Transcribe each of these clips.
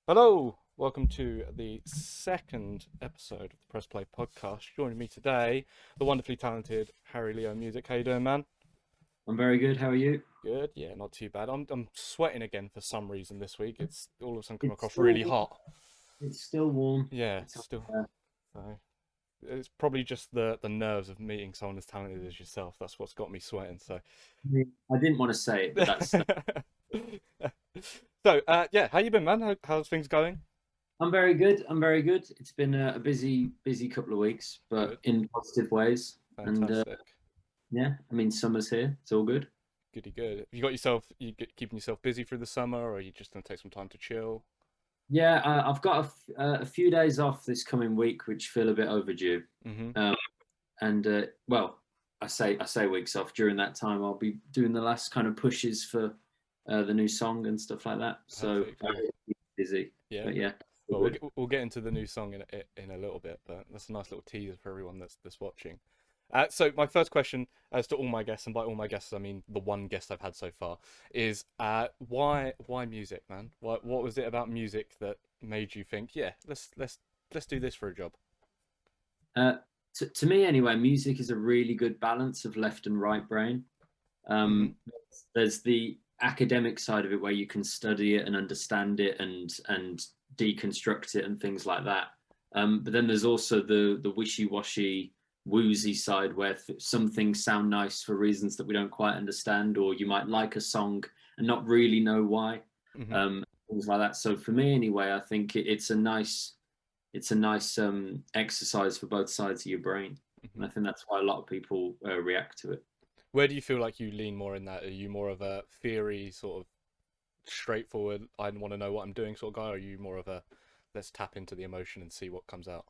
Hello, welcome to the second episode of the Press Play podcast. Joining me today, the wonderfully talented Harry Leo Music. How you doing, man? I'm very good. How are you? Good, yeah, not too bad. I'm sweating again for some reason this week. It's all of a sudden come It's across still really hot. it's still warm. Yeah, It's still. So it's probably just the nerves of meeting someone as talented as yourself. That's what's got me sweating. So. I didn't want to say it, but that's. Yeah, how you been, man? How's things going? I'm very good. I'm very good. It's been a busy couple of weeks, but Good, in positive ways. And fantastic. yeah, I mean, summer's here. It's all good. Goody good. Have you got yourself keeping yourself busy through the summer, or are you just gonna take some time to chill? Yeah, I've got a few days off this coming week, which feel a bit overdue. Mm-hmm. Um, and well, I say weeks off. During that time, I'll be doing the last kind of pushes for the new song and stuff like that. So Perfect. Well, busy, yeah. but yeah, all Well, good. we'll get into the new song in a little bit, but that's a nice little teaser for everyone that's watching. So my first question, as to all my guests, and by all my guests I mean the one guest I've had so far, is why music, man? What was it about music that made you think, yeah, let's do this for a job? Uh, to me, anyway, music is a really good balance of left and right brain. Mm-hmm. Um, there's the academic side of it where you can study it and understand it and deconstruct it and things like that. But then there's also the wishy-washy, woozy side where some things sound nice for reasons that we don't quite understand, or you might like a song and not really know why. Mm-hmm. Um, Things like that. So for me, anyway, I think it's a nice exercise for both sides of your brain, Mm-hmm. and I think that's why a lot of people react to it. Where do you feel like you lean more in that? Are you more of a theory sort of straightforward, I want to know what I'm doing sort of guy, or are you more of a let's tap into the emotion and see what comes out?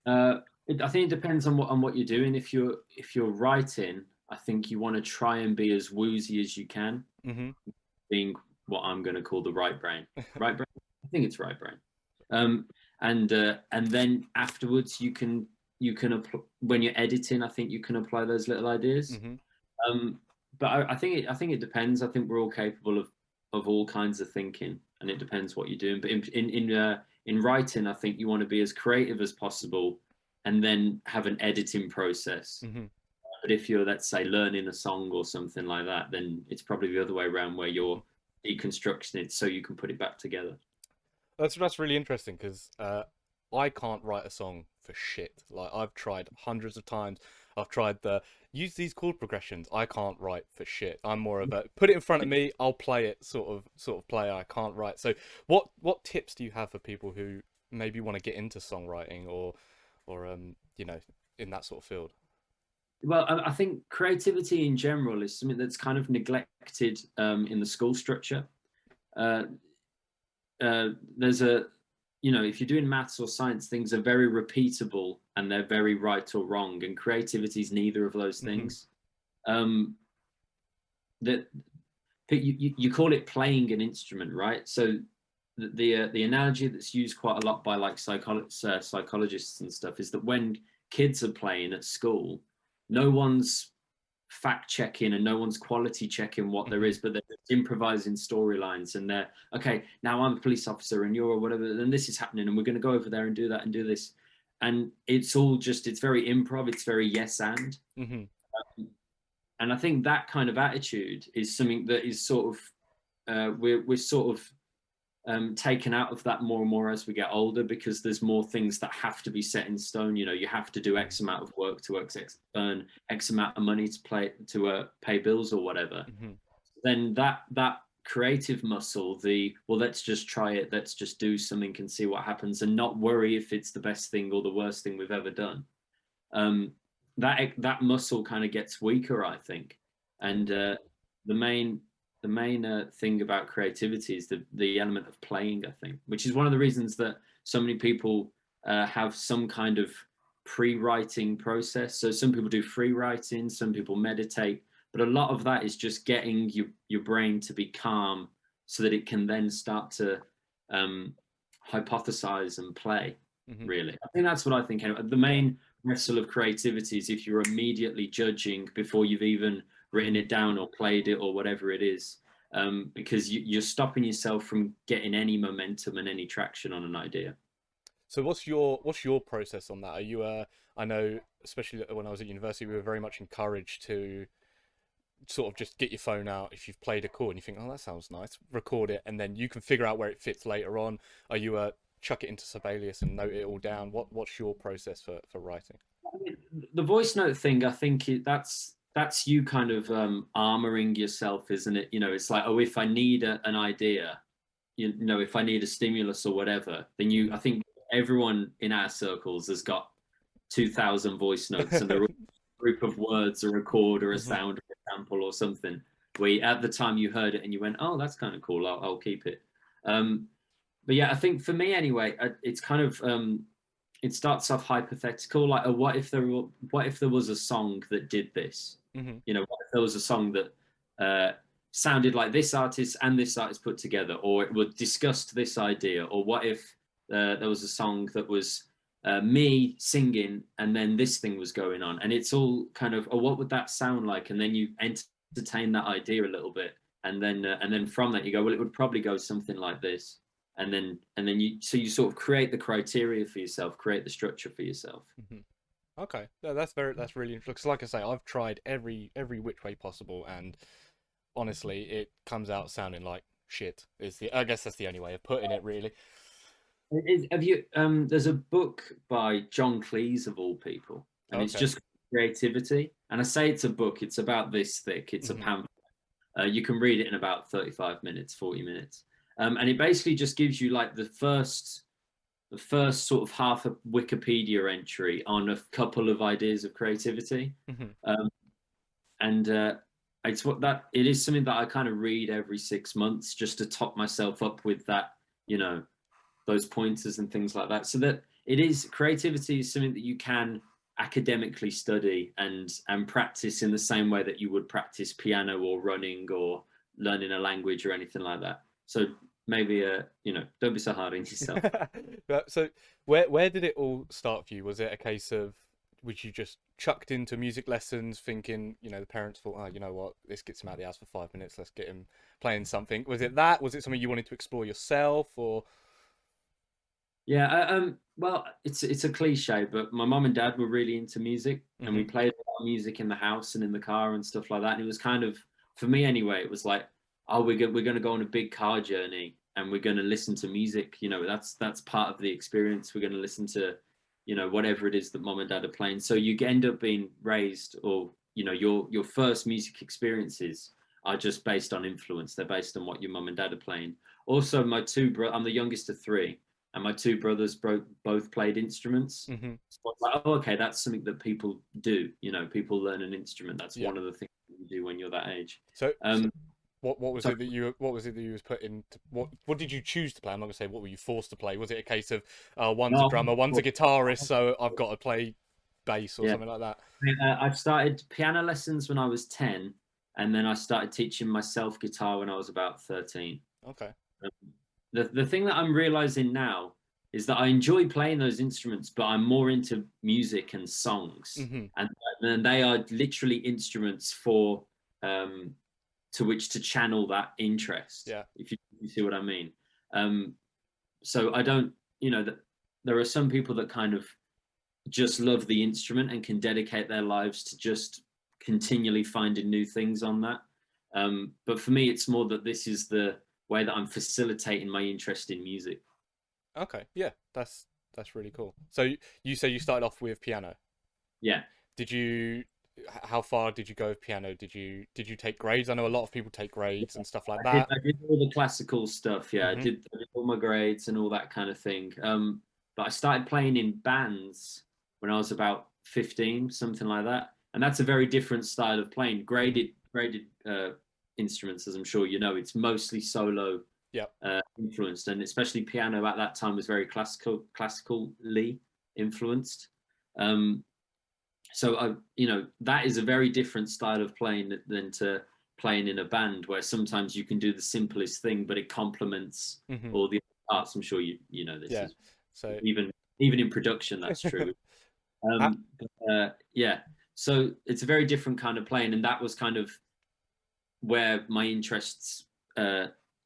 I think it depends on what you're doing. If you're writing, I think you want to try and be as woozy as you can, Mm-hmm. being what I'm going to call the right brain. Right brain. I think it's right brain. Um, and then afterwards, when you're editing, I think you can apply those little ideas. Mm-hmm. Um, but I think it depends. I think we're all capable of all kinds of thinking, and it depends what you're doing. But in writing, I think you want to be as creative as possible, and then have an editing process. Mm-hmm. But if you're, let's say, learning a song or something like that, then it's probably the other way around, where Mm-hmm. you're deconstructing it so you can put it back together. That's really interesting because I can't write a song for shit. Like I've tried hundreds of times. I've tried the use these chord progressions. I can't write for shit. I'm more of a put it in front of me. I'll play it sort of player. I can't write. So what tips do you have for people who maybe want to get into songwriting or in that sort of field? Well, I think creativity in general is something that's kind of neglected in the school structure. Uh, there's a, if you're doing maths or science, things are very repeatable and they're very right or wrong, and creativity is neither of those Hmm. things. Um, that you call it playing an instrument, right? So the analogy that's used quite a lot by like psychologists and stuff is that when kids are playing at school, no one's fact checking and no one's quality checking what there Hmm. is, but they're improvising storylines, and they're okay. Now I'm a police officer and you're whatever, and this is happening, and we're going to go over there and do that and do this, and it's very improv. It's very yes Hmm. and I think that kind of attitude is something that is sort of we're sort of taken out of that more and more as we get older, because there's more things that have to be set in stone. You have to do X amount of work to earn X amount of money to pay bills or whatever. Hmm. Then that creative muscle, well, let's just try it, let's just do something and see what happens, and not worry if it's the best thing or the worst thing we've ever done. Um, that muscle kind of gets weaker, I think. And Okay. the main thing about creativity is the element of playing, I think, which is one of the reasons that so many people have some kind of pre-writing process. So some people do free writing, some people meditate, but a lot of that is just getting your brain to be calm so that it can then start to um, hypothesize and play. Hmm. Really, I think that's what I think. The main wrestle of creativity is if you're immediately judging before you've even written it down or played it or whatever it is. because you're stopping yourself from getting any momentum and any traction on an idea. So what's your process on that? Are you I know especially when I was at university we were very much encouraged to sort of just get your phone out if you've played a chord and you think, oh, that sounds nice, record it, and then you can figure out where it fits later on. Are you chuck it into Sibelius and note it all down? What's your process for writing? I mean, the voice note thing, I think that's you kind of armoring yourself, isn't it? You know, it's like, oh, if I need an idea, you know, if I need a stimulus or whatever, then Mm-hmm. I think everyone in our circles has got 2,000 voice notes, and they're all a group of words or a chord or a Mm-hmm. sound or a sample or something. Where at the time you heard it and you went, oh, that's kind of cool. I'll keep it. Um, but yeah, I think for me anyway, it's kind of it starts off hypothetical, like, what if there was a song that did this? Mm-hmm. You know, what if there was a song that sounded like this artist and this artist put together, or it would discuss this idea, or what if there was a song that was me singing and then this thing was going on, and it's all kind of, oh, what would that sound like? And then you entertain that idea a little bit, and then from that you go, well, it would probably go something like this, and then you sort of create the criteria for yourself, create the structure for yourself. Mm-hmm. Okay, yeah, that's really interesting. 'Cause like I say, I've tried every which way possible, and honestly, it comes out sounding like shit. Is the I guess that's the only way of putting it, really. Have you? There's a book by John Cleese of all people, and it's Okay. just creativity. And I say it's a book; it's about this thick. It's a Mm-hmm. pamphlet. You can read it in about 35 minutes, 40 minutes, and it basically just gives you like the first sort of half a Wikipedia entry on a couple of ideas of creativity, Mm-hmm. um, and it's what that it is something that I kind of read every 6 months just to top myself up with that, you know, those pointers and things like that. So that it is creativity is something that you can academically study and practice in the same way that you would practice piano or running or learning a language or anything like that. So maybe don't be so hard on yourself. So where did it all start for you? Was it a case of was you just chucked into music lessons thinking, the parents thought, oh, you know what, this gets him out of the house for 5 minutes, let's get him playing something. Was it that? Was it something you wanted to explore yourself or Yeah, well, it's a cliche, but my mom and dad were really into music, and we hmm played a lot of music in the house and in the car and stuff like that. And it was kind of, for me anyway, it was like, oh, we're going to go on a big car journey, and we're going to listen to music. You know, that's part of the experience. We're going to listen to, whatever it is that mom and dad are playing. So you end up being raised, or your first music experiences are just based on influence. They're based on what your mom and dad are playing. Also, I'm the youngest of three, and my two brothers both played instruments. hmm So I was like, oh, okay, that's something that people do. People learn an instrument. That's yeah. one of the things you do when you're that age. So Um, what was so it that you was put into what did you choose to play? I'm not gonna say what were you forced to play. Was it a case of one's a no, drummer, one's a guitarist, so I've got to play bass or yeah, something like that? I've started piano lessons when I was 10, and then I started teaching myself guitar when I was about 13. Okay. Um, the thing that I'm realizing now is that I enjoy playing those instruments, but I'm more into music and songs, hmm and they are literally instruments for um, to which to channel that interest. Yeah. If you see what I mean. Um, so I don't, that there are some people that kind of just love the instrument and can dedicate their lives to just continually finding new things on that. But for me, it's more that this is the way that I'm facilitating my interest in music. Okay. Yeah. That's really cool. So you say you started off with piano. Yeah, Did you? How far did you go with piano? Did you take grades? I know a lot of people take grades and stuff like I did. that. I did all the classical stuff. Yeah, hmm I did all my grades and all that kind of thing. But I started playing in bands when I was about 15, something like that. And that's a very different style of playing. hmm Graded instruments, as I'm sure you know, it's mostly solo Yeah. influenced, and especially piano at that time was very classically influenced. Um, so that is a very different style of playing than to playing in a band, where sometimes you can do the simplest thing but it complements hmm all the parts. I'm sure you know this Yeah. is So. even in production that's true. Yeah, so it's a very different kind of playing, and that was kind of where my interests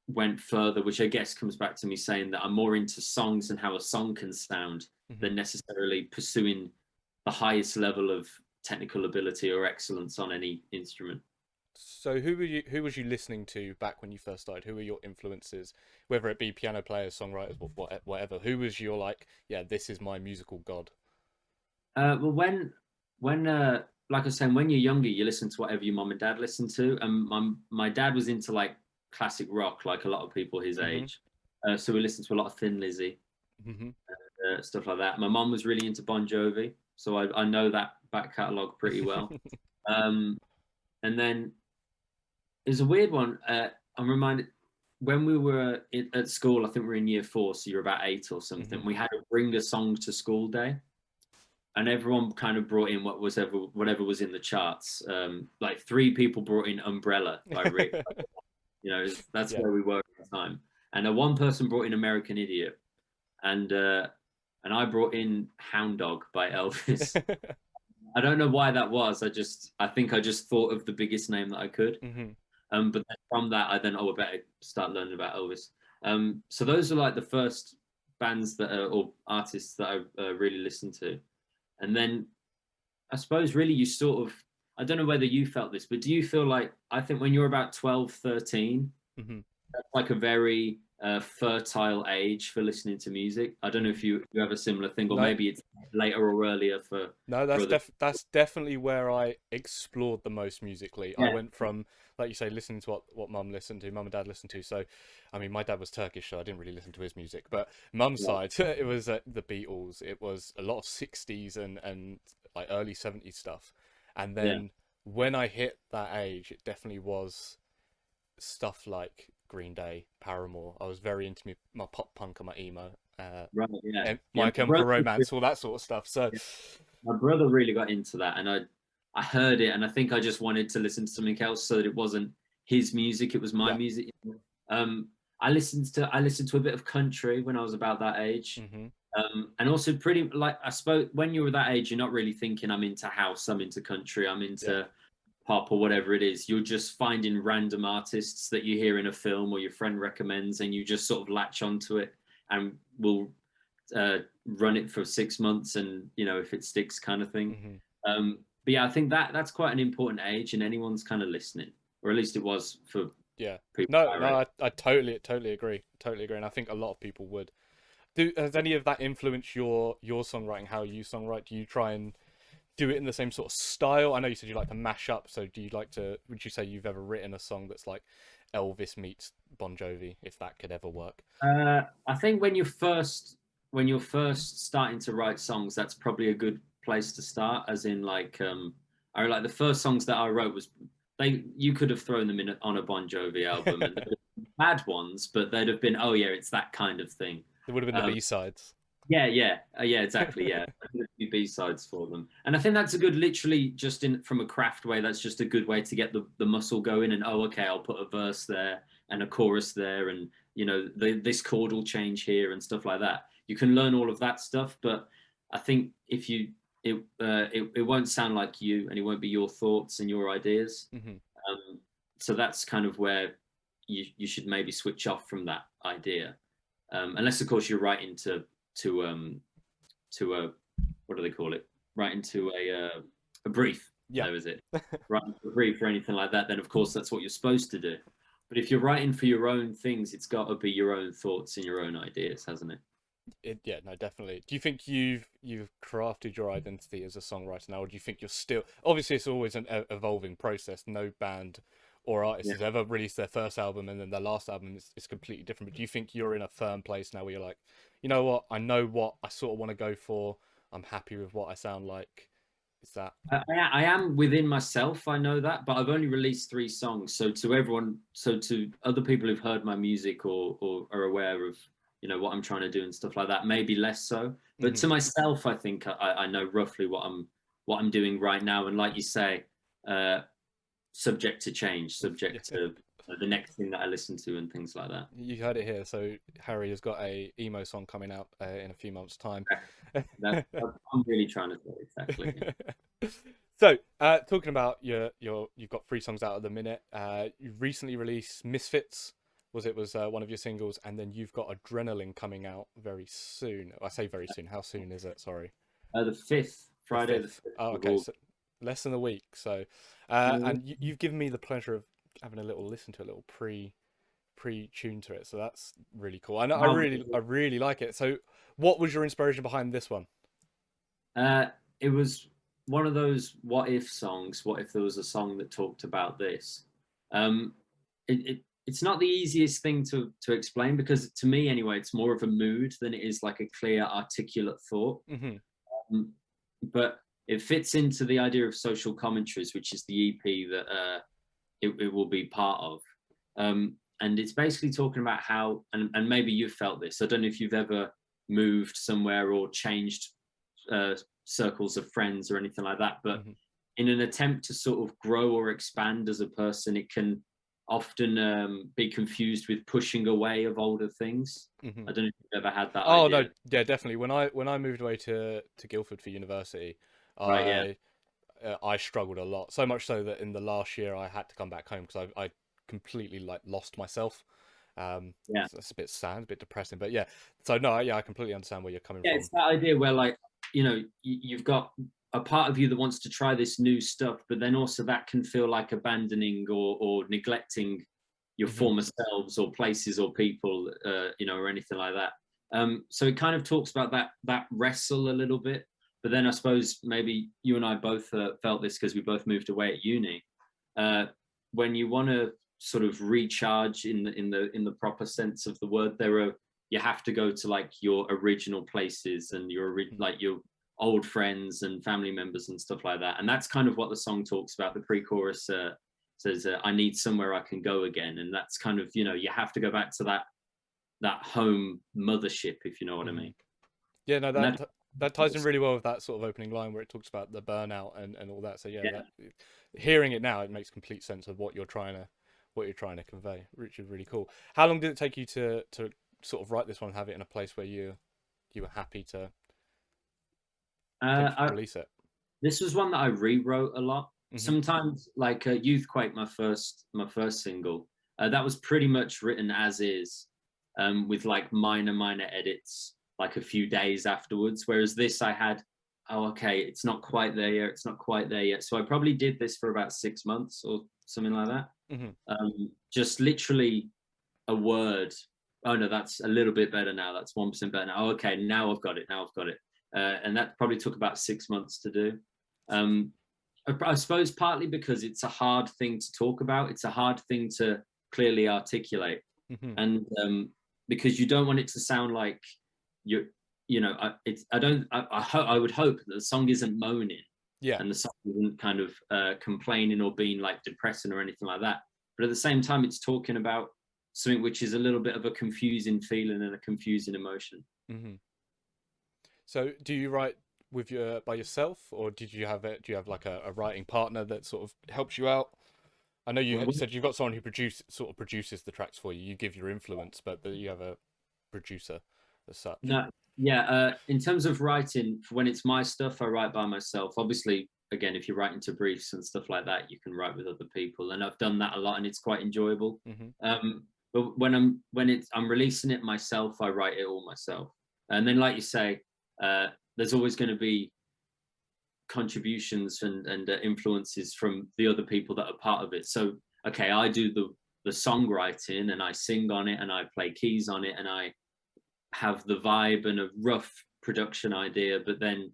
went further, which I guess comes back to me saying that I'm more into songs and how a song can sound than necessarily pursuing the highest level of technical ability or excellence on any instrument. So who was you listening to back when you first started? Who were your influences, whether it be piano players, songwriters, or whatever? Who was your like, yeah, this is my musical god? Well, when like I was saying, when you're younger, you listen to whatever your mom and dad listen to, and my dad was into like classic rock, like a lot of people his Hmm. age. So we listened to a lot of Thin Lizzy, Hmm. stuff like that. My mom was really into Bon Jovi, so I know that back catalogue pretty well. Um, and then there's a weird one. I'm reminded when we were at school. I think we were in year 4, so you're about 8 or something. We had to bring a song to school day, and everyone kind of brought in whatever was in the charts. Like 3 people brought in "Umbrella" by Rick. That's Yeah. where we were at the time. And one person brought in "American Idiot," and I brought in "Hound Dog" by Elvis. I don't know why that was. I think I just thought of the biggest name that I could. Hmm. But then from that, I better start learning about Elvis. So those are like the first bands or artists that I really listened to. And then I suppose really you sort of, I don't know whether you felt this, but do you feel like, I think when you're about 12, 13, Hmm. that's like a very fertile age for listening to music. I don't know if you have a similar thing, or No, maybe it's later or earlier no, for other. that's definitely where I explored the most musically. I Yeah, went from, like you say, listening to what mum listened to, mum and dad listened to. So, I mean, my dad was Turkish, so I didn't really listen to his music. But mum's yeah, side, it was the Beatles. It was a lot of '60s and like early '70s stuff. And yeah. then when I hit that age, it definitely was stuff like Green Day, Paramore. I was very into my pop punk and my emo, Right, yeah. and Yeah, My Chemical Romance, all that sort of stuff. So, my brother really got into that, and I heard it, and I think I just wanted to listen to something else so that it wasn't his music, it was my yeah. music. Um, I listened to a bit of country when I was about that age. Hmm. And also pretty like I suppose when you were that age, you're not really thinking I'm into house, I'm into country, I'm Yeah. into pop or whatever it is. You're just finding random artists that you hear in a film or your friend recommends, and you just sort of latch onto it and will run it for 6 months, and if it sticks, kind of thing. Hmm. But yeah, I think that's quite an important age, and anyone's kind of listening, or at least it was for Yeah. people No, our no, age. I totally agree. Totally agree. And I think a lot of people would. Has any of that influenced your songwriting, how you songwrite? Do you try and do it in the same sort of style? I know you said you like to mash up, so would you say you've ever written a song that's like Elvis meets Bon Jovi, if that could ever work? I think when you're first starting to write songs, that's probably a good place to start. As in, like, I like the first songs that I wrote was you could have thrown them in on a Bon Jovi album, and they'd have been bad ones, but they'd have been, oh yeah, it's that kind of thing. There would have been the Um, B-sides. yeah, exactly, yeah. B-sides for them, and I think that's a good, literally, just in from a craft way. That's just a good way to get the muscle going, and oh, okay, I'll put a verse there and a chorus there, and this chord will change here and stuff like that. You can learn all of that stuff, but I think if you it won't sound like you, and it won't be your thoughts and your ideas. Hmm. Um, so that's kind of where you should maybe switch off from that idea, unless of course you're writing to a, what do they call it? Right into a brief. Yeah. There is it. Right into a brief or anything like that. Then of course that's what you're supposed to do. But if you're writing for your own things, it's got to be your own thoughts and your own ideas, hasn't it? Yeah, no, definitely. Do you think you've crafted your identity as a songwriter now, or do you think you're still? Obviously, it's always an evolving process. No band or artist Yeah. has ever released their first album and then their last album is completely different. But do you think you're in a firm place now where you're like, you know what, I know what I sort of want to go for. I'm happy with what I sound like. Is that? I am within myself. I know that, but I've only released 3 songs. So to other people who've heard my music or are aware of what I'm trying to do and stuff like that, maybe less so. But Hmm. to myself, I think I know roughly what I'm doing right now. And like you say, uh, subject to change, subject Yeah, to the next thing that I listen to and things like that. you heard it here. So Harry has got a emo song coming out in a few months' time. That's I'm really trying to say exactly. Yeah. So, talking about you've got 3 songs out at the minute. You recently released Misfits. was one of your singles, and then you've got Adrenaline coming out very soon. I say very soon. How soon is it? Sorry. The 5th, The Friday the 5th. 5th Oh, of okay. August. So less than a week. So, Mhm. and you've given me the pleasure of having a little listen to a little pre-tune to it. So that's really cool. I know Wow. I really like it. So, what was your inspiration behind this one? It was one of those what if songs. What if there was a song that talked about this? Um, it's not the easiest thing to explain because to me anyway, it's more of a mood than it is like a clear, articulate thought. Hmm. Um, but it fits into the idea of social commentaries, which is the EP that it will be part of. And it's basically talking about how, and maybe you've felt this. I don't know if you've ever moved somewhere or changed uh, circles of friends or anything like that. But Hmm. in an attempt to sort of grow or expand as a person, it can often be confused with pushing away of older things. Hmm. I don't know if you've ever had that Oh no, idea. yeah, definitely. When I moved away to Guildford for university, Right, yeah. I struggled a lot. So much so that in the last year I had to come back home because I completely like lost myself. Yeah. So that's a bit sad, a bit depressing, but yeah. So no, yeah, I completely understand where you're coming Yeah, from. it's that idea where like, you've got a part of you that wants to try this new stuff, but then also that can feel like abandoning or neglecting your Hmm. former selves or places or people, or anything like that. So it kind of talks about that wrestle a little bit. But then I suppose maybe you and I both felt this because we both moved away at uni. Uh, when you want to sort of recharge in the proper sense of the word, you have to go to like your original places and Hmm. like your old friends and family members and stuff like that. And that's kind of what the song talks about. The pre-chorus says, "I need somewhere I can go again," and that's kind of you have to go back to that home mothership, if you know what I Hmm. mean. Yeah, no, And that, that ties in really well with that sort of opening line where it talks about the burnout and all that. So yeah, that hearing it now, it makes complete sense of what you're trying to convey, which is really cool. How long did it take you to sort of write this one and have it in a place where you were happy to yeah. release it? This was one that I rewrote a lot. Hmm. Sometimes, like Youthquake, my first single, that was pretty much written as is, with like minor edits, like a few days afterwards. Whereas this, I had, oh, okay, it's not quite there yet. It's not quite there yet. So I probably did this for about 6 months or something like that. Hmm. Just literally a word. Oh no, that's a little bit better now. That's 1% better now. Oh, okay, now I've got it. Now I've got it. And that probably took about 6 months to do. Um, I suppose partly because it's a hard thing to talk about. It's a hard thing to clearly articulate, Hmm. and because you don't want it to sound like you're, I don't. I would hope that the song isn't moaning Yeah. and the song isn't kind of complaining or being like depressing or anything like that. But at the same time, it's talking about something which is a little bit of a confusing feeling and a confusing emotion. Hmm. So do you write with your by yourself, or did you have it? Do you have like a writing partner that sort of helps you out? I know you Well, said you've got someone who produces the tracks for you. You give your influence, but you have a producer as such. no, yeah. In terms of writing, when it's my stuff, I write by myself. Obviously, again, if you're writing to briefs and stuff like that, you can write with other people, and I've done that a lot, and it's quite enjoyable. Hmm. But when I'm releasing it myself, I write it all myself. And then, like you say, there's always going to be contributions and influences from the other people that are part of it. So, okay, I do the songwriting and I sing on it and I play keys on it and I have the vibe and a rough production idea, but then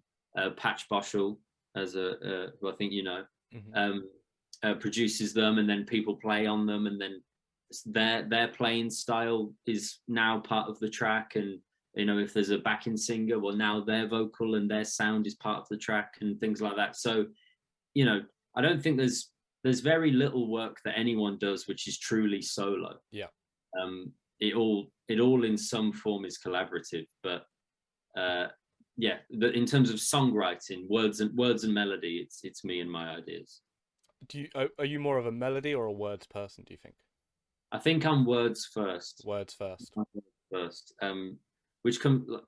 Patch Boschel, who I think you know, Hmm. um, produces them, and then people play on them, and then their playing style is now part of the track. And if there's a backing singer, well, now their vocal and their sound is part of the track, and things like that. So, you know, I don't think there's very little work that anyone does which is truly solo. Yeah. um, it all in some form is collaborative, but uh, yeah, in terms of songwriting, words and melody, it's me and my ideas. Are you more of a melody or a words person? Do you think I think I'm words first. words first? First, which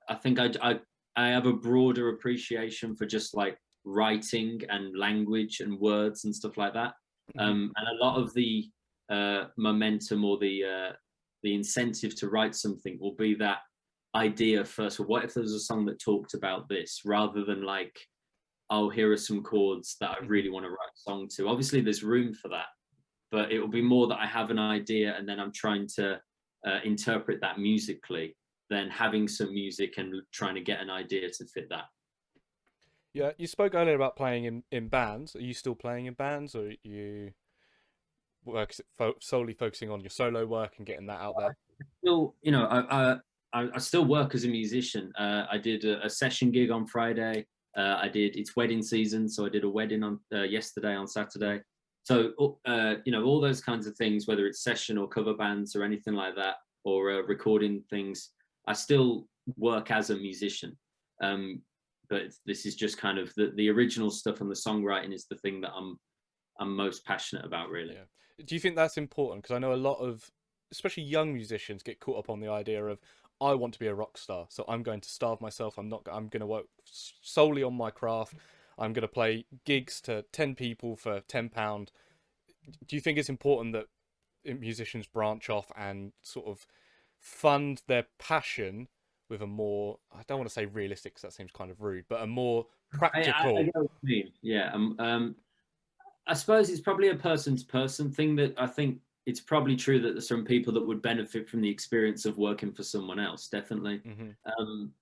I think I have a broader appreciation for just like writing and language and words and stuff like that. Hmm. And a lot of the momentum or the incentive to write something will be that idea first. Well, what if there was a song that talked about this, rather than like, oh, here are some chords that I really want to write a song to. Obviously, there's room for that, but it will be more that I have an idea and then I'm trying to interpret that musically, than having some music and trying to get an idea to fit that. Yeah, you spoke earlier about playing in bands. Are you still playing in bands, or are you solely focusing on your solo work and getting that out there? Still, I still work as a musician. I did a session gig on Friday. It's wedding season, so I did a wedding on yesterday on Saturday. So all those kinds of things, whether it's session or cover bands or anything like that, or recording things, I still work as a musician. But this is just kind of the original stuff, and the songwriting is the thing that I'm most passionate about, really. Yeah. Do you think that's important? Because I know a lot of, especially young musicians, get caught up on the idea of, I want to be a rock star, so I'm going to starve myself. I'm not. I'm going to work solely on my craft. I'm going to play gigs to 10 people for £10. Do you think it's important that musicians branch off and sort of fund their passion with a more, I don't want to say realistic because that seems kind of rude, but a more I practical? get what you mean. Yeah. I suppose it's probably a person to person thing. That I think it's probably true that there's some people that would benefit from the experience of working for someone else, definitely. Hmm. Um,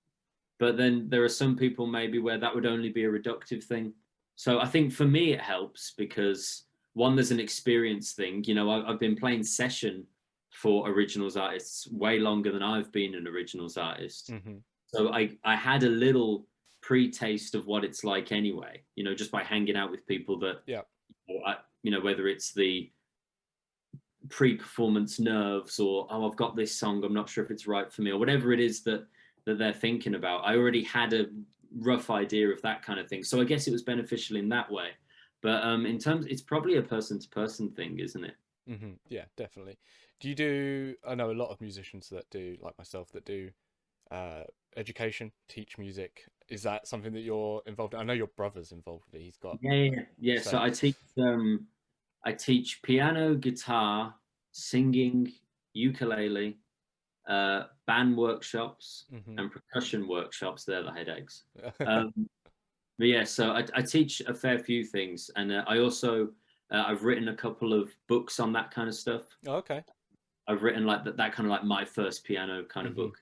but then there are some people maybe where that would only be a reductive thing. So I think for me it helps because, one, there's an experience thing. I've been playing session for originals artists way longer than I've been an originals artist. Hmm. So I had a little pre-taste of what it's like anyway, just by hanging out with people that, Yeah. whether it's the pre-performance nerves, or, oh, I've got this song, I'm not sure if it's right for me, or whatever it is that they're thinking about. I already had a rough idea of that kind of thing. So I guess it was beneficial in that way. But in terms, it's probably a person to person thing, isn't it? Hmm. Yeah, definitely. Do you do? I know a lot of musicians that do, like myself, that do uh, education, teach music. Is that something that you're involved in? I know your brother's involved with it. He's got Yeah. So so. I teach piano, guitar, singing, ukulele, band workshops, Hmm. and percussion workshops. They're the headaches. Um, but yeah, so I teach a fair few things, and I also I've written a couple of books on that kind of stuff. Oh, okay. I've written like that kind of like my first piano kind of Hmm. book,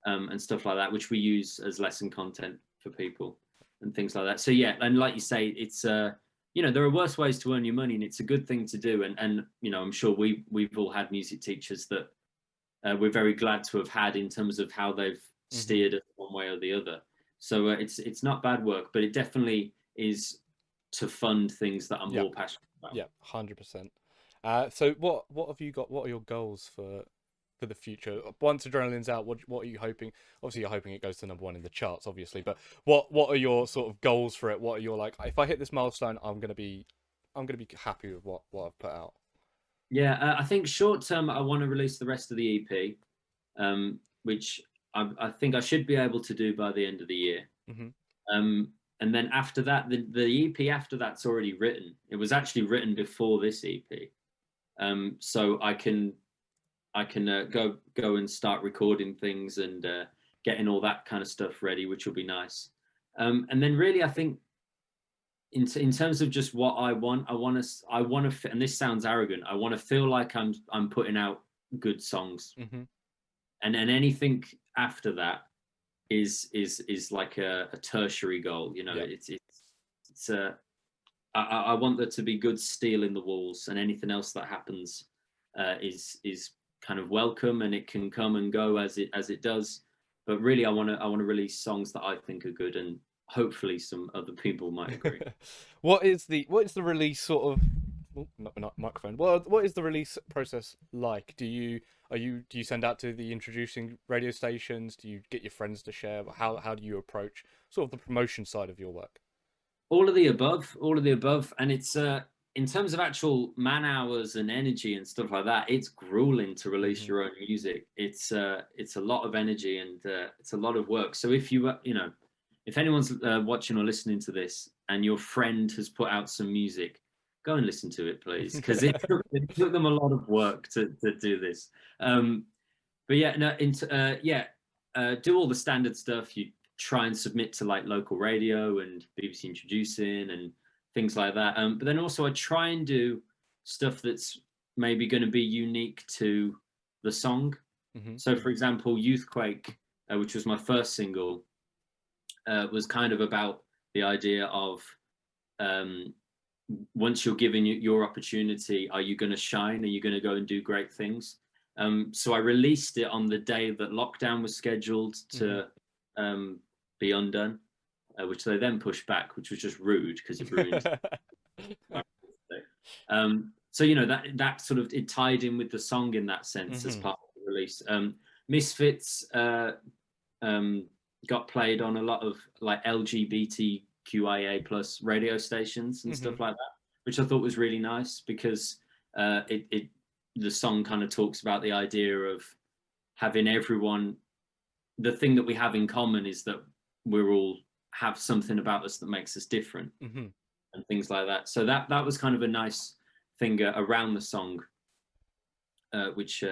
and stuff like that, which we use as lesson content for people and things like that. So yeah, and like you say, it's there are worse ways to earn your money, and it's a good thing to do. And I'm sure we've all had music teachers that we're very glad to have had, in terms of how they've Hmm. steered us one way or the other. So it's not bad work, but it definitely is to fund things that I'm Yeah. more passionate about. Yeah. 100%. So what have you got? What are your goals for the future? Once Adrenaline's out, what are you hoping? Obviously, you're hoping it goes to number one in the charts, obviously. But what are your sort of goals for it? What are your, like? If I hit this milestone, I'm gonna be happy with what I've put out. Yeah, I think short term, I want to release the rest of the EP, which I think I should be able to do by the end of the year. Hmm. Um, and then after that, the EP after that's already written. It was actually written before this EP, so I can go and start recording things and getting all that kind of stuff ready, which will be nice. And then really, I think in terms of just what I want to, and this sounds arrogant, I want to feel like I'm putting out good songs, Hmm. and anything after that is like a tertiary goal. Yeah. It's a I want there to be good steel in the walls, and anything else that happens is kind of welcome, and it can come and go as it does. But really, I want to release songs that I think are good, and hopefully some other people might agree. What is the release sort of? Oh, not microphone. What is the release process like? Do you send out to the introducing radio stations? Do you get your friends to share? How do you approach sort of the promotion side of your work? All of the above, and it's in terms of actual man hours and energy and stuff like that, it's grueling to release Hmm. your own music. It's a lot of energy, and it's a lot of work. So if anyone's watching or listening to this and your friend has put out some music, go and listen to it, please, because it took them a lot of work to do this. but yeah, no, do all the standard stuff. You try and submit to like local radio and BBC Introducing and things like that. But then also I try and do stuff that's maybe going to be unique to the song. Mm-hmm. So, for example, Youthquake, which was my first single, was kind of about the idea of once you're given your opportunity, are you going to shine? Are you going to go and do great things? So I released it on the day that lockdown was scheduled to be undone, which they then pushed back, which was just rude because it ruined my birthday. So that sort of it tied in with the song in that sense as part of the release. Misfits got played on a lot of like LGBTQIA plus radio stations and stuff like that, which I thought was really nice because the song kind of talks about the idea of having everyone. The thing that we have in common is that we're all have something about us that makes us different and things like that. So that was kind of a nice thing around the song, which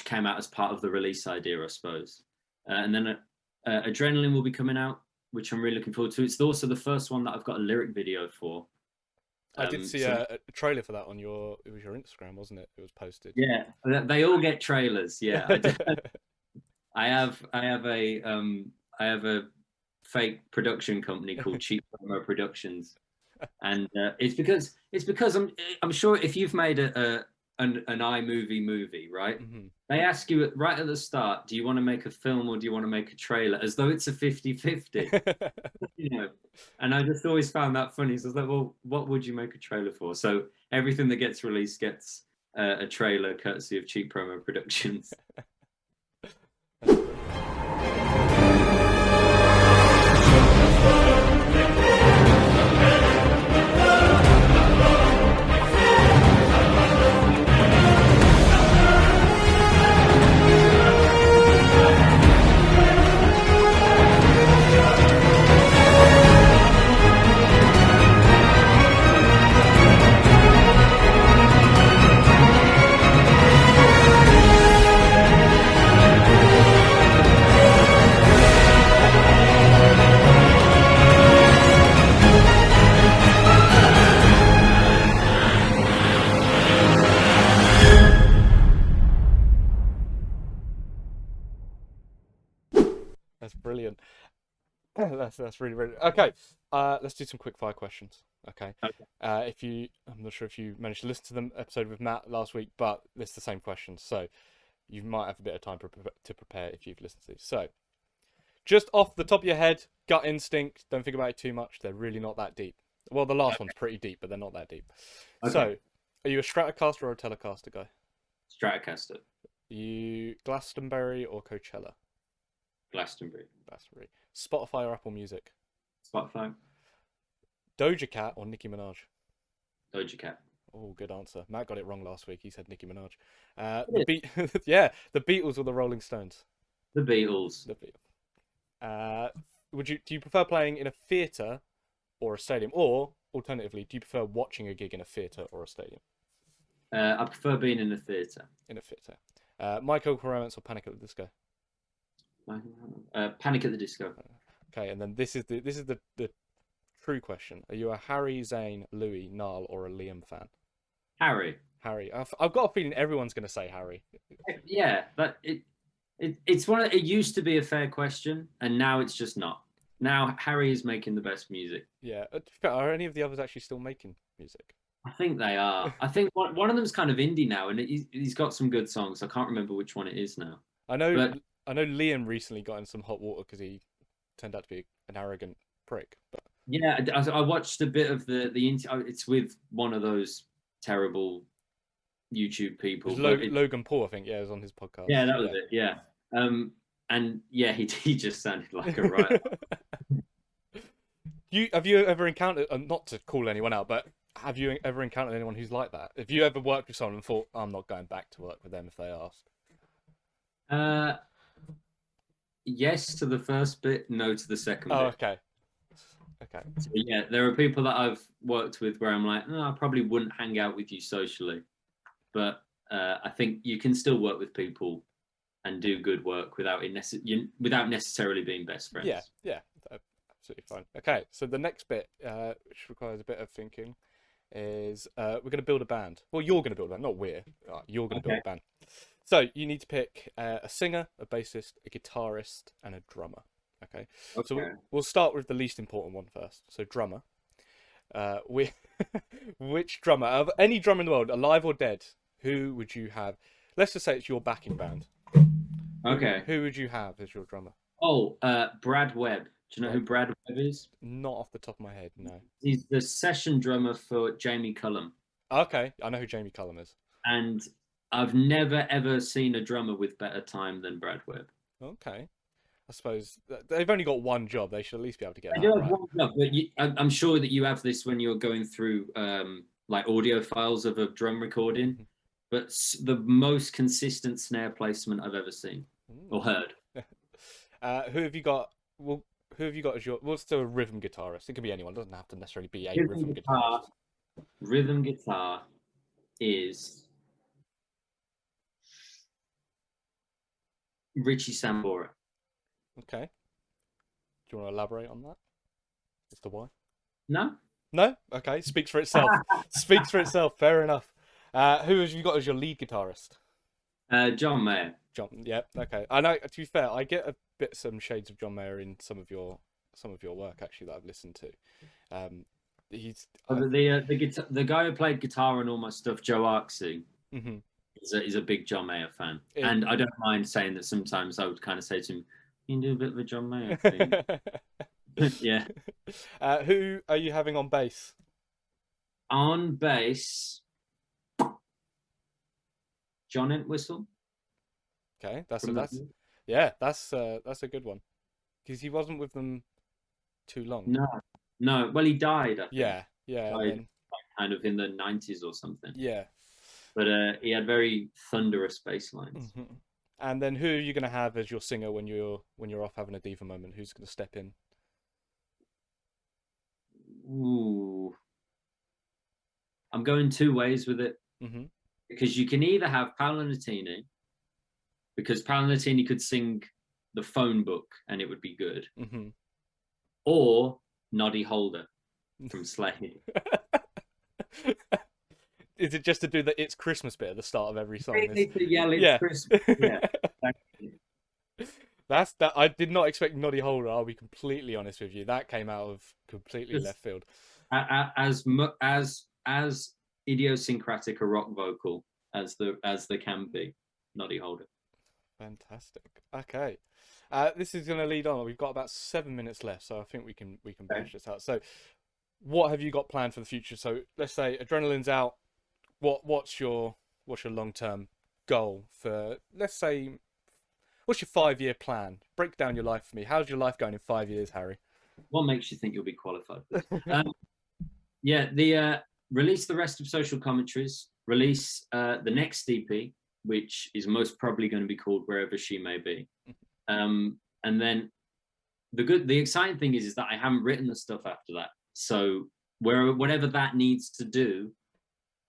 came out as part of the release idea, I suppose. And then Adrenaline will be coming out, which I'm really looking forward to. It's also the first one that I've got a lyric video for. I did see a trailer for that on it was your Instagram, wasn't it? It was posted. Yeah, they all get trailers. Yeah, I have a fake production company called Cheap Promo Productions, and it's because I'm sure if you've made an iMovie movie, right? They ask you right at the start, do you want to make a film or do you want to make a trailer, as though it's a 50-50. And I just always found that funny. So I was like, well, what would you make a trailer for? So everything that gets released gets a trailer courtesy of Cheap Promo Productions. That's brilliant. That's really brilliant. Okay, let's do some quick fire questions. Okay. I'm not sure if you managed to listen to the episode with Matt last week, but it's the same questions, so you might have a bit of time to prepare if you've listened to these. So, just off the top of your head, gut instinct. Don't think about it too much. They're really not that deep. Well, the last one's pretty deep, but they're not that deep. Okay. So, are you a Stratocaster or a Telecaster guy? Stratocaster. Are you Glastonbury or Coachella? Glastonbury. Spotify or Apple Music? Spotify. Doja Cat or Nicki Minaj? Doja Cat. Oh, good answer. Matt got it wrong last week. He said Nicki Minaj. The Beatles or the Rolling Stones? The Beatles. The Beatles. Do you prefer playing in a theatre or a stadium, or alternatively, do you prefer watching a gig in a theatre or a stadium? I prefer being in a theatre. In a theatre. My Chemical Romance or Panic at the Disco? Panic at the Disco. Okay, and then this is the true question: are you a Harry, Zayn, Louis, Niall, or a Liam fan? Harry. I've got a feeling everyone's going to say Harry. Yeah, but it's one. It used to be a fair question, and now it's just not. Now Harry is making the best music. Yeah, are any of the others actually still making music? I think they are. I think one of them's kind of indie now, and he's got some good songs. I can't remember which one it is now. I know Liam recently got in some hot water because he turned out to be an arrogant prick. But yeah, I watched a bit of the it's with one of those terrible YouTube people. Logan Paul, I think. Yeah, it was on his podcast. Yeah, that was it. Yeah. And yeah, he just sounded like a riot. Have you ever encountered, not to call anyone out, but have you ever encountered anyone who's like that? Have you ever worked with someone and thought, I'm not going back to work with them if they ask? Yes to the first bit, no to the second bit. Okay. So, yeah, there are people that I've worked with where I'm like, I probably wouldn't hang out with you socially, but I think you can still work with people and do good work without without necessarily being best Yeah, friends. yeah, absolutely fine. Okay, so the next bit, which requires a bit of thinking, is we're going to build a band. Well, you're going to build a band, not we're. You're going to build Okay. a band. So you need to pick a singer, a bassist, a guitarist, and a drummer. Okay, so Okay. we'll start with the least important one first. So drummer. We, which drummer of any drummer in the world, alive or dead, who would you have? Let's just say it's your backing band. Okay. Who would you have as your drummer? Oh, Brad Webb. Do you know who Brad, Brad Webb is? not off the top of my head, no. He's the session drummer for Jamie Cullum. Okay, I know who Jamie Cullum is. And I've never ever seen a drummer with better time than Brad Webb. Okay, I suppose they've only got one job. They should at least be able to get I that do have right. one job, but I'm sure that you have this when you're going through like audio files of a drum recording. Mhm. But the most consistent snare placement I've ever seen or Mm. heard. Who have you got? Well, who have you got as your? What's the rhythm guitarist? It can be anyone. It doesn't have to necessarily be a Rhythm rhythm guitar, guitarist. rhythm guitar is Richie Sambora. Okay. Do you want to elaborate on that as to why? No, No. Okay. Speaks for itself. Speaks for itself. Fair enough. Who have you got as your lead guitarist? John Mayer. John. Yep. Okay. I know. To be fair, I get a bit some shades of John Mayer in some of your work actually that I've listened to. Um, he's. The guy who played guitar and all my stuff, Joe Arksey, Mhm. is a big John Mayer fan, It, and I don't mind saying that sometimes I would kind of say to him, "You can do a bit of a John Mayer thing." Yeah. who are you having on bass? On bass, John Entwistle Okay, from the yeah, that's a good one because he wasn't with them too long. No, no. Well, he died, I think. Yeah, yeah, and Died then kind of in the 90s or something. yeah, But he had very thunderous bass lines. hmm and then who are you gonna have as your singer when you're off having a diva moment? Who's gonna step in? Ooh, I'm going two ways with it Hmm because you can either have Paolo Nutini, because Paolo Nutini could sing the phone book and it would be good, hmm or Noddy Holder from Slade. Is it just to do the "It's Christmas" bit at the start of every song? Really to yell it's Yeah. Christmas. Yeah, exactly. That's that. I did not expect Noddy Holder. I'll be completely honest with you. That came out of completely Just left field. as idiosyncratic a rock vocal as there can be. Noddy Holder. Fantastic. Okay. This is going to lead on. We've got about 7 minutes left, so I think we can Okay. bash this out. So, what have you got planned for the future? So, let's say adrenaline's out. What's your long term goal for? Let's say, what's your 5 year plan? Break down your life for me. How's your life going in 5 years, Harry? What makes you think you'll be qualified for this? Yeah, release the rest of social commentaries. Release the next EP, which is most probably going to be called Wherever She May Be. And then the exciting thing is that I haven't written the stuff after that. So whatever that needs to do,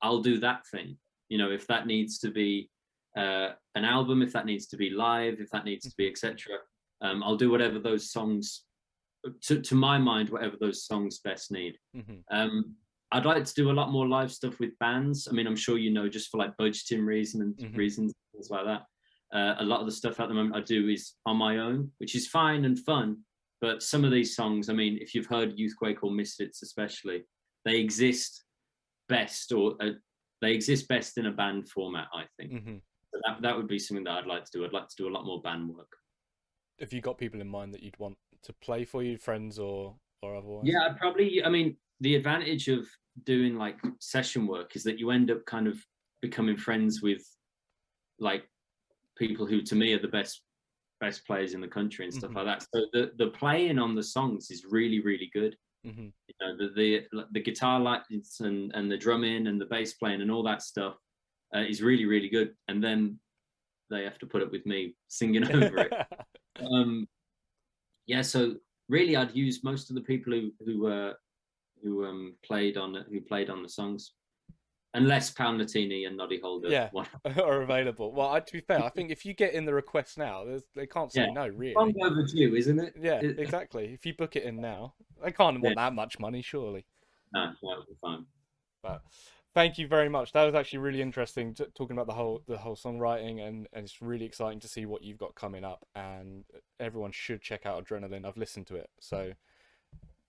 I'll do that thing. You know, if that needs to be an album, if that needs to be live, if that needs to be etc. I'll do whatever those songs, to my mind, whatever those songs best need. Mhm. I'd like to do a lot more live stuff with bands. I mean, I'm sure you know, just for like budgeting Mhm. reasons, things like that. A lot of the stuff at the moment I do is on my own, which is fine and fun. But some of these songs, I mean, if you've heard Youthquake or Misfits, especially, they exist best, or they exist best in a band format, I think. Mhm. So that would be something that I'd like to do. I'd like to do a lot more band work. Have you got people in mind that you'd want to play for you, friends or otherwise? Yeah, I'd probably. I mean, the advantage of doing like session work is that you end up kind of becoming friends with like people who, to me, are the best players in the country and stuff Mhm. like that. So the playing on the songs is really really good. Mhm. You know, the guitar lines and the drumming and the bass playing and all that stuff is really really good. And then they have to put up with me singing over it. Um, yeah, so really, I'd use most of the people who played on the songs. unless Palmatini and Noddy Holder Yeah, want. are available. Well, to be fair, I think if you get in the request now, they can't say Yeah, no, long really. overdue, isn't it? Yeah, exactly. If you book it in now, they can't Yeah, want that much money, surely. no, that'll be fine. But thank you very much. That was actually really interesting, talking about the whole songwriting, and it's really exciting to see what you've got coming up. And everyone should check out Adrenaline. I've listened to it, so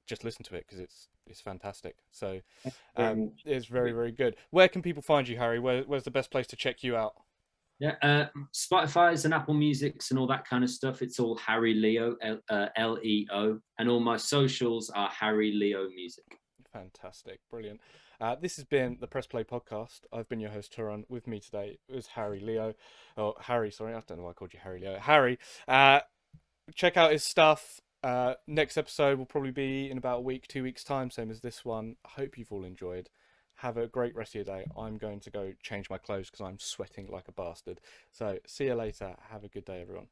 just listen to it because it's fantastic. So Very much. it's very, very good. Where can people find you, Harry? Where's the best place to check you out? Yeah, Spotify's and Apple Music's and all that kind of stuff. It's all Harry Leo, Leo, and all my socials are Harry Leo Music. Fantastic, brilliant. This has been the Press Play podcast. I've been your host, Turan. With me today is Harry Leo. Oh, Harry, sorry, I don't know why I called you Harry Leo. Harry, check out his stuff. Next episode will probably be in about a week, 2 weeks' time, same as this one. I hope you've all enjoyed. Have a great rest of your day. I'm going to go change my clothes because I'm sweating like a bastard. So, see you later. Have a good day, everyone.